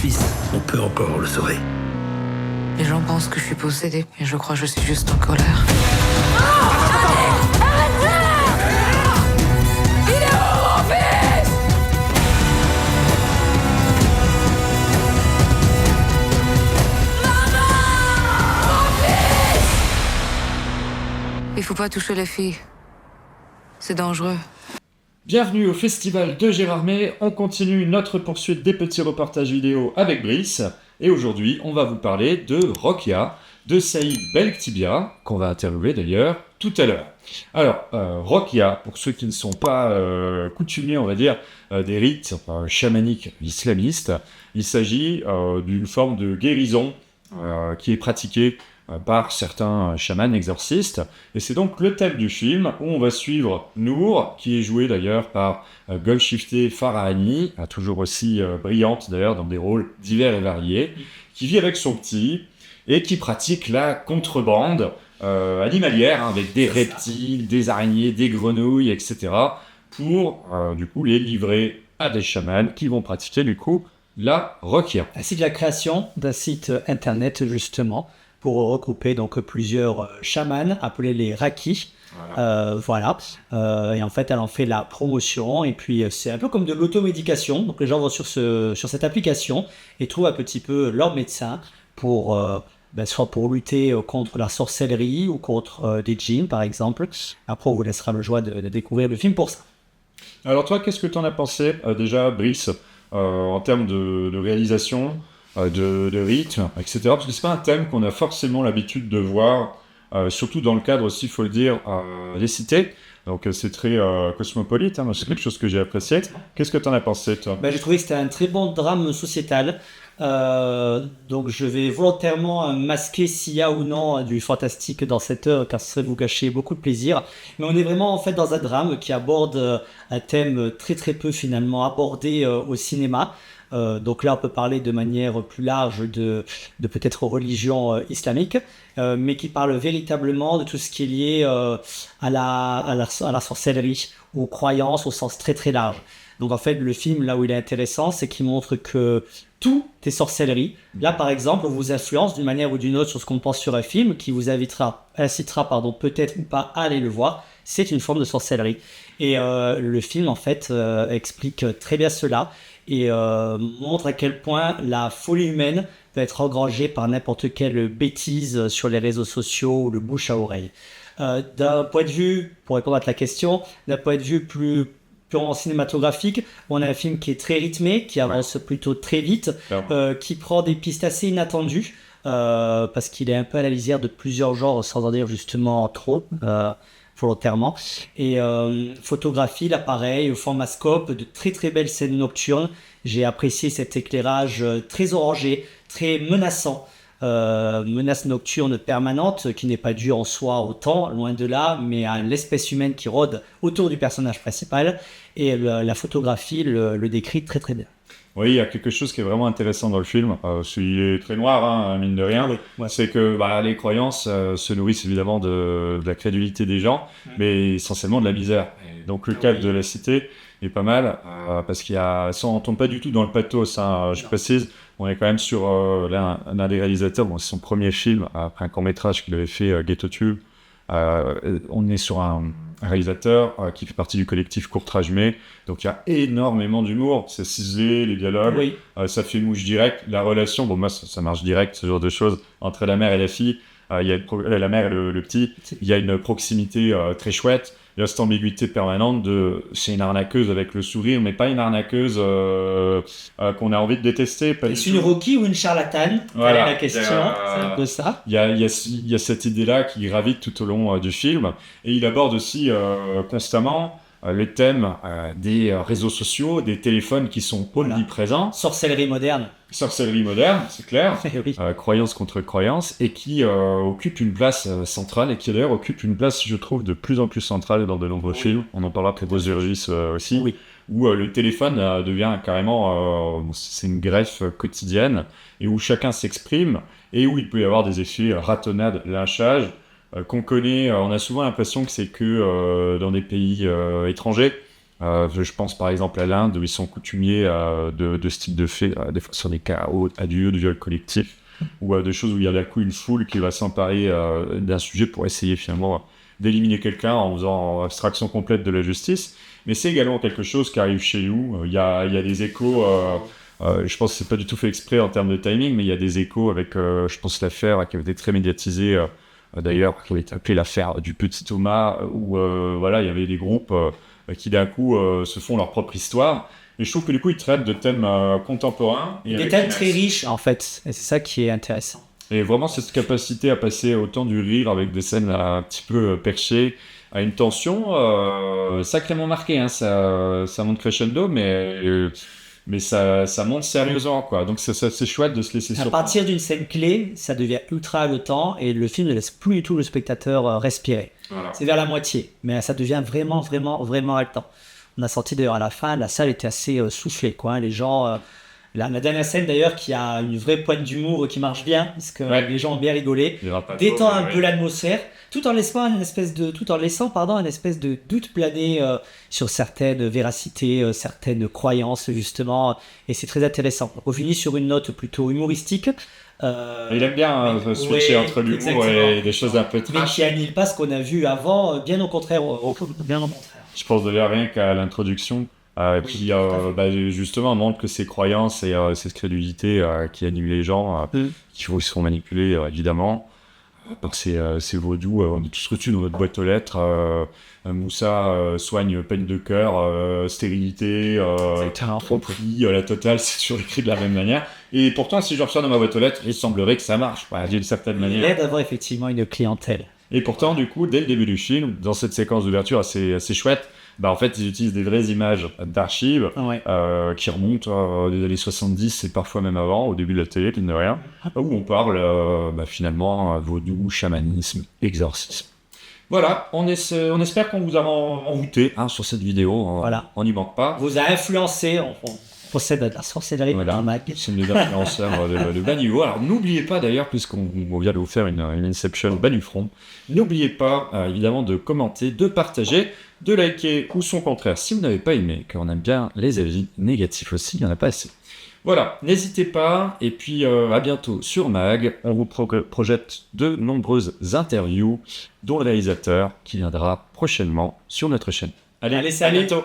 fils, on peut encore le sauver. Les gens pensent que je suis possédée, mais je crois que je suis juste en colère. Il faut pas toucher les filles. C'est dangereux. Bienvenue au Festival de Gérardmer, on continue notre poursuite des petits reportages vidéo avec Brice, et aujourd'hui on va vous parler de Rokia, de Saïd Belktibia, qu'on va interviewer d'ailleurs tout à l'heure. Alors, Rokia, pour ceux qui ne sont pas coutumiers, on va dire, des rites chamaniques islamistes, il s'agit d'une forme de guérison qui est pratiquée par certains chamans exorcistes, et c'est donc le thème du film où on va suivre Nour, qui est jouée d'ailleurs par Golshifteh Farahani, toujours aussi brillante d'ailleurs dans des rôles divers et variés, qui vit avec son petit et qui pratique la contrebande animalière, avec des reptiles, des araignées, des grenouilles, etc., pour du coup les livrer à des chamans qui vont pratiquer du coup la Rokia. Ainsi que la création d'un site internet justement pour regrouper donc plusieurs chamans appelés les Raki. Voilà. Et en fait, elle en fait la promotion. Et puis, c'est un peu comme de l'automédication. Donc, les gens vont sur cette application et trouvent un petit peu leur médecin pour, soit pour lutter contre la sorcellerie ou contre des djinns, par exemple. Après, on vous laissera le choix de découvrir le film pour ça. Alors, toi, qu'est-ce que tu en as pensé déjà, Brice, en termes de réalisation, de rythme, etc. Parce que c'est pas un thème qu'on a forcément l'habitude de voir, surtout dans le cadre aussi, il faut le dire, des cités. Donc c'est très cosmopolite, hein, c'est quelque chose que j'ai apprécié. Qu'est-ce que tu en as pensé, toi ? J'ai trouvé que c'était un très bon drame sociétal. Donc je vais volontairement masquer s'il y a ou non du fantastique dans cette œuvre, car ça serait vous gâcher beaucoup de plaisir. Mais on est vraiment en fait dans un drame qui aborde un thème très très peu finalement abordé au cinéma. Donc là, on peut parler de manière plus large de peut-être religion islamique, mais qui parle véritablement de tout ce qui est lié à la sorcellerie, aux croyances au sens très très large. Donc en fait, le film, là où il est intéressant, c'est qu'il montre que tout est sorcellerie. Là, par exemple, on vous influence d'une manière ou d'une autre sur ce qu'on pense sur un film, qui vous incitera peut-être ou pas à aller le voir. C'est une forme de sorcellerie. Et le film, en fait, explique très bien cela et montre à quel point la folie humaine peut être engrangée par n'importe quelle bêtise sur les réseaux sociaux ou le bouche à oreille. D'un point de vue, pour répondre à ta question, d'un point de vue plus purement cinématographique, on a un film qui est très rythmé, qui avance plutôt très vite, qui prend des pistes assez inattendues, parce qu'il est un peu à la lisière de plusieurs genres, sans en dire justement trop, volontairement. Et photographie, là pareil, au format scope, de très très belles scènes nocturnes. J'ai apprécié cet éclairage très orangé, très menaçant. Menace nocturne permanente qui n'est pas due en soi au temps, loin de là, mais à l'espèce humaine qui rôde autour du personnage principal. Et la photographie le décrit très très bien. Oui, il y a quelque chose qui est vraiment intéressant dans le film. Il est très noir, hein, mine de rien. Oui, ouais. C'est que les croyances se nourrissent évidemment de la crédulité des gens, mais essentiellement de la misère. Et donc le cadre de la cité est pas mal, parce qu'il y a, ça, on tombe pas du tout dans le pathos, hein, je précise. On est quand même sur l'un des réalisateurs, c'est son premier film, après un court-métrage qu'il avait fait, Ghetto Tube. On est sur un réalisateur qui fait partie du collectif Courtrage-Mais, donc il y a énormément d'humour, c'est ciselé, les dialogues, oui. Ça fait mouche direct, la relation, moi ça marche direct, ce genre de choses, entre la mère et la fille, il y a la mère et le petit, il y a une proximité très chouette. Il y a cette ambiguïté permanente de c'est une arnaqueuse avec le sourire, mais pas une arnaqueuse qu'on a envie de détester. Est-ce une Rocky ou une charlatane ? Voilà la question, c'est un peu ça. Il y a cette idée-là qui gravite tout au long du film, et il aborde aussi constamment les thèmes des réseaux sociaux, des téléphones qui sont omniprésents. Sorcellerie moderne, c'est clair. Oui. Croyance contre croyance, et qui occupe une place centrale, et qui d'ailleurs occupe une place, je trouve, de plus en plus centrale dans de nombreux films. On en parlera peut-être d'Urgis aussi, oui. Où le téléphone devient carrément, c'est une greffe quotidienne, et où chacun s'exprime, et où il peut y avoir des effets ratonnade, lynchage, qu'on connaît. On a souvent l'impression que c'est que dans des pays étrangers, Je pense par exemple à l'Inde où ils sont coutumiers de ce type de faits, des fois sur des cas adieux de viol collectif, ou de choses où il y a d'un coup une foule qui va s'emparer d'un sujet pour essayer finalement d'éliminer quelqu'un en faisant abstraction complète de la justice. Mais c'est également quelque chose qui arrive chez nous. Il y a des échos, je pense que c'est pas du tout fait exprès en termes de timing, mais il y a des échos avec, je pense, l'affaire qui avait été très médiatisée, d'ailleurs, qui avait été appelée l'affaire du petit Thomas, où voilà, il y avait des groupes qui d'un coup se font leur propre histoire. Et je trouve que du coup, ils traitent de thèmes contemporains. Et Des avec thèmes finesse. très riches, en fait. Et c'est ça qui est intéressant. Et vraiment, cette capacité à passer autant du rire avec des scènes un petit peu perchées à une tension sacrément marquée. Hein. Ça monte crescendo, mais ça monte sérieusement, quoi. Donc c'est chouette de se laisser À surprendre. partir d'une scène clé, ça devient ultra haletant et le film ne laisse plus du tout le spectateur respirer. Voilà. C'est vers la moitié, mais ça devient vraiment, vraiment, vraiment haletant. On a senti d'ailleurs à la fin, la salle était assez soufflée, quoi. Les gens, la dernière scène d'ailleurs qui a une vraie pointe d'humour qui marche bien, parce que Ouais. les gens ont bien rigolé, Il y aura pas détend trop, un mais peu l'atmosphère, tout en laissant une espèce de doute planer sur certaines véracités, certaines croyances justement, et c'est très intéressant. Donc, on finit sur une note plutôt humoristique. Il aime bien switcher Ouais, entre l'humour exactement. et des choses un peu Mais trash. qui annule pas ce qu'on a vu avant, bien au contraire. Bien au contraire. Je pense d'ailleurs rien qu'à l'introduction, qui tout à fait. justement montre que ces croyances et cette crédulité qui annulent les gens, qui se font manipuler évidemment. Donc c'est vaudou, on est tous reçus dans notre boîte aux lettres. Moussa soigne peine de cœur, stérilité, tromperie, la totale, c'est toujours écrit de la même manière. Et pourtant, si je reçois dans ma boîte aux lettres, il semblerait que ça marche, d'une certaine Il manière. a l'air d'avoir effectivement une clientèle. Et pourtant, du coup, dès le début du film, dans cette séquence d'ouverture assez chouette, en fait, ils utilisent des vraies images d'archives Ouais. qui remontent des années 70 et parfois même avant, au début de la télé, mine de rien, où on parle finalement vaudou, chamanisme, exorcisme. Voilà, on espère qu'on vous a envoûté sur cette vidéo. Voilà. On n'y manque pas. Vous a influencé, on procède à de la sorcellerie. Voilà, Mac. c'est des influenceurs de bas niveau. Alors n'oubliez pas d'ailleurs, puisqu'on vient de vous faire une Inception bas du front, n'oubliez pas évidemment de commenter, de partager, de liker ou son contraire si vous n'avez pas aimé, car on aime bien les avis négatifs aussi, il n'y en a pas assez. Voilà, n'hésitez pas, et puis à bientôt sur Mag, on vous projette de nombreuses interviews, dont le réalisateur qui viendra prochainement sur notre chaîne. Allez, Allez, salut. à bientôt.